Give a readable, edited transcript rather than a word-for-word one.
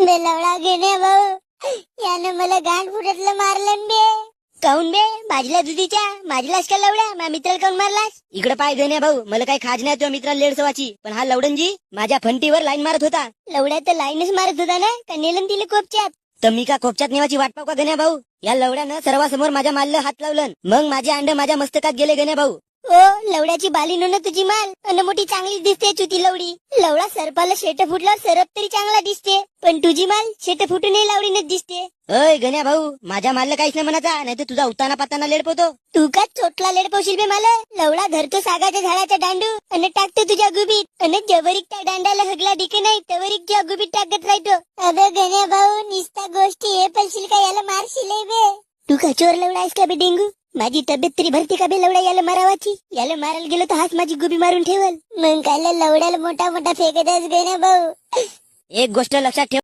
लवडा घेणे भाऊ, यानं मला गांड फुटतलं मारलं बे. काऊन बे? भाजल्या दुधीच्या माझलाच का लवड्या? माझ्या मित्राला काऊन मारलास? इकडे पाय गण्या भाऊ, मला काही खाज नाही तुझ्या मित्राला लेडसवाची, पण हा लवडनजी माझ्या फंटीवर लाईन मारत होता. लवड्या तर लाईनच मारत होता ना, का नेलं तिला कोपच्यात? तर मी का खोपच्यात नेवाची वाट पाहू का गण्या भाऊ? या लवड्यानं सर्वांसमोर माझ्या मालला हात लावलं, मग माझे अंड माझ्या मस्तकात गेले गण्या भाऊ. ओ लवड्याची बाली न तुझी माल अन मोठी चांगली दिसते चुती लवडी. लवडा सरपाला शेट फुटल्यावर सरप तरी चांगला दिसते, पण तुझी माल शेट फुटूनही लावडीनच दिसते. अय गण्या भाऊ, माझ्या मालला काहीच नाही म्हणाचा, नाही तर तुझा उताना पाताना लेडपवतो. तू का चोटला लेडपवशील बे मला? लवडा धरतो सागाच्या झाडाचा दांडू आणि टाकतो तुझ्या गुबीत, आणि जवरिक त्या दांडाला हगला डिके नाही तवरिक तुझ्या गुबीत टाकत राहतो. अबे गण्या भाऊ, निस्ता गोष्टी हे पलशील का याला मारशील बे? तू का चोर लवडा आहेस का बे डेंगू? माझी तब्येत तरी भरती का बे लवडा याला मारावाची? याला मारायला गेलो तर हाच माझी गुबी मारून ठेवल. मग काय लवड्याला मोठा मोठा फेकत आहेस गण्या भाऊ? एक गोष्ट लक्षात ठेव.